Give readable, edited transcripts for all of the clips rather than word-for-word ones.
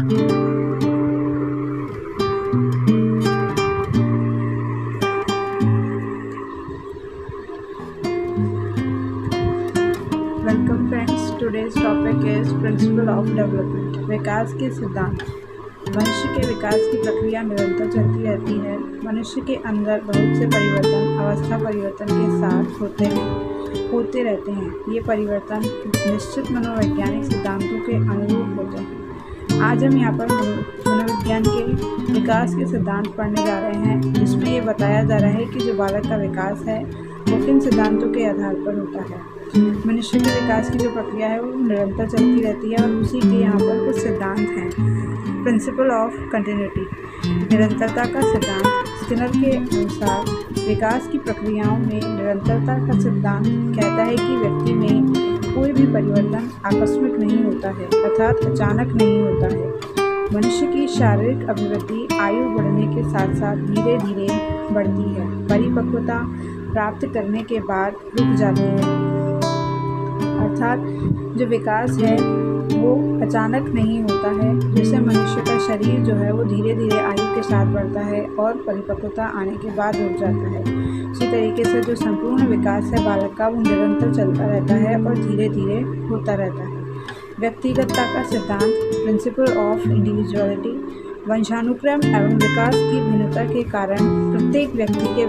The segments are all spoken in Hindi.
Welcome friends, today's topic is principle of development. विकास के सिद्धांत। मनुष्य के विकास की प्रक्रिया निरंतर चलती रहती है। मनुष्य के अंदर बहुत से परिवर्तन अवस्था परिवर्तन के साथ होते रहते हैं। ये परिवर्तन निश्चित मनोवैज्ञानिक सिद्धांतों के अनुरूप होते हैं। आज हम यहाँ पर मनोविज्ञान के विकास के सिद्धांत पढ़ने जा रहे हैं, जिसमें ये बताया जा रहा है कि जो बालक का विकास है वो किन सिद्धांतों के आधार पर होता है। मनुष्य के विकास की जो प्रक्रिया है वो निरंतर चलती रहती है और उसी के यहाँ पर कुछ सिद्धांत हैं। प्रिंसिपल ऑफ कंटिन्यूटी, निरंतरता का सिद्धांत। स्किनर के अनुसार विकास की प्रक्रियाओं में निरंतरता का सिद्धांत कहता है कि व्यक्ति में कोई भी परिवर्तन आकस्मिक नहीं होता है, अर्थात अचानक नहीं होता है। मनुष्य की शारीरिक अभिवृद्धि आयु बढ़ने के साथ साथ धीरे धीरे बढ़ती है, परिपक्वता प्राप्त करने के बाद रुक जाती है। अर्थात जो विकास है वो अचानक नहीं होता है। जैसे मनुष्य का शरीर जो है वो धीरे धीरे आयु के साथ बढ़ता है और परिपक्वता आने के बाद रुक जाता है, उसी तरीके से जो संपूर्ण विकास है बालक का वो निरंतर चलता रहता है और धीरे धीरे होता रहता है। व्यक्तिगतता का सिद्धांत। प्रिंसिपल ऑफ इंडिविजुअलिटी, वंशानुक्रम एवं विकास की भिन्नता के कारण प्रत्येक व्यक्ति के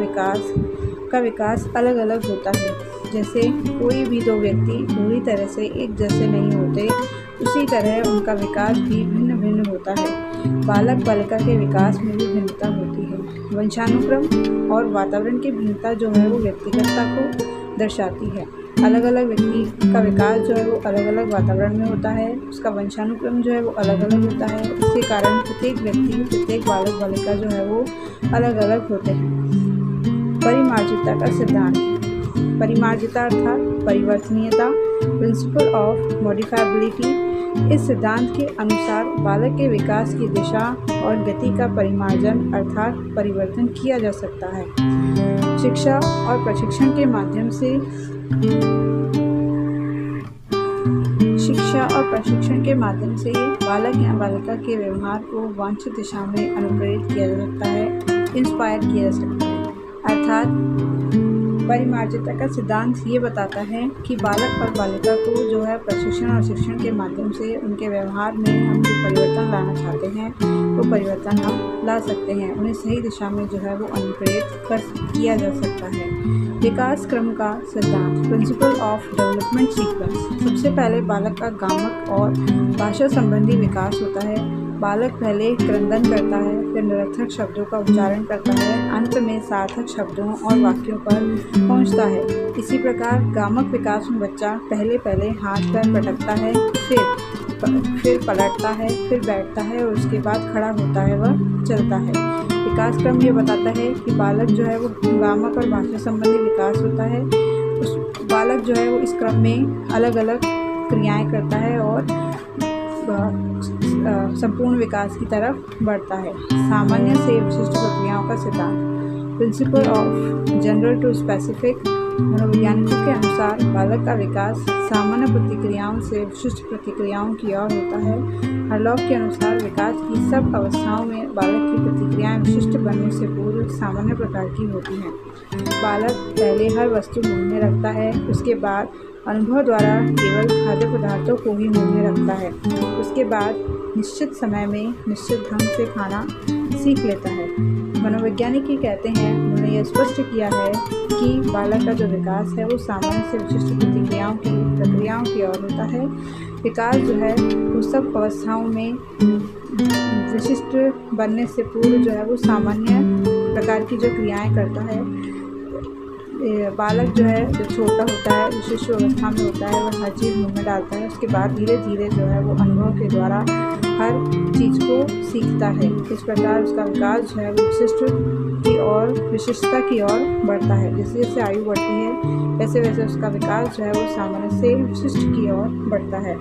विकास अलग अलग होता है। जैसे कोई भी दो व्यक्ति पूरी तरह से एक जैसे नहीं होते, उसी तरह उनका विकास भी भिन्न भिन्न होता है। बालक बालिका के विकास में भी भिन्नता होती है। वंशानुक्रम और वातावरण की भिन्नता जो है वो व्यक्तिगतता को दर्शाती है। अलग अलग व्यक्ति का विकास जो है वो अलग अलग वातावरण में होता है, उसका वंशानुक्रम जो है वो अलग अलग होता है। इसके कारण प्रत्येक व्यक्ति, प्रत्येक बालक बालिका जो है वो अलग अलग होते हैं। परिमार्जितता का सिद्धांत। परिमार्जितता अर्थात परिवर्तनीयता, प्रिंसिपल ऑफ मॉडिफाइबिलिटी। इस सिद्धांत के अनुसार बालक के विकास की दिशा और गति का परिमार्जन अर्थात परिवर्तन किया जा सकता है। शिक्षा और प्रशिक्षण के माध्यम से बालक या बालिका के व्यवहार को वांछित दिशा में अनुप्रेरित किया जा सकता है, इंस्पायर किया जा सकता है। अर्थात परिमार्जितता का सिद्धांत ये बताता है कि बालक और बालिका को जो है प्रशिक्षण और शिक्षण के माध्यम से उनके व्यवहार में हम जो परिवर्तन लाना चाहते हैं वो परिवर्तन हम ला सकते हैं। उन्हें सही दिशा में जो है वो अनुप्रेरित किया जा सकता है। विकास क्रम का सिद्धांत। Principle of development sequence. सबसे पहले बालक का गामक और भाषा संबंधी विकास होता है। बालक पहले क्रंदन करता है, फिर निरर्थक शब्दों का उच्चारण करता है, अंत में सार्थक शब्दों और वाक्यों पर पहुंचता है। इसी प्रकार गामक विकास में बच्चा पहले हाथ पैर पटकता है, फिर पलटता है, फिर बैठता है और उसके बाद खड़ा होता है, वह चलता है। विकास क्रम ये बताता है कि बालक जो है वो गामक और भाषा संबंधी विकास होता है। उस बालक जो है वो इस क्रम में अलग अलग क्रियाएं करता है और संपूर्ण विकास की तरफ बढ़ता है। सामान्य से विशिष्ट प्रक्रियाओं का सिद्धांत। Principle of general to specific. मनोवैज्ञानिकों के अनुसार बालक का विकास सामान्य प्रतिक्रियाओं से विशिष्ट प्रतिक्रियाओं की ओर होता है। हरलॉक के अनुसार विकास की सब अवस्थाओं में बालक की प्रतिक्रियाएं विशिष्ट बनने से पूर्व सामान्य प्रकार की होती हैं। बालक पहले हर वस्तु मुंह में रखता है, उसके बाद अनुभव द्वारा केवल खाद्य पदार्थों को ही मुंह में रखता है, उसके बाद निश्चित समय में निश्चित ढंग से खाना सीख लेता है। मनोवैज्ञानिक ये कहते हैं, उन्होंने यह स्पष्ट किया है कि बालक का जो विकास है वो सामान्य से विशिष्ट प्रक्रियाओं की ओर होता है। विकास जो है वो सब अवस्थाओं में विशिष्ट बनने से पूर्व जो है वो सामान्य प्रकार की जो क्रियाएं करता है। बालक जो है जो छोटा होता है, विशिष्ट अवस्था में होता है, वह हर चीज़ मुंह में डालता है, उसके बाद धीरे धीरे जो है वो अनुभव के द्वारा हर चीज़ को सीखता है। इस प्रकार उसका विकास जो है वो विशिष्टता की ओर बढ़ता है। जैसे जैसे आयु बढ़ती है वैसे वैसे उसका विकास जो है वो सामान्य से विशिष्ट की ओर बढ़ता है।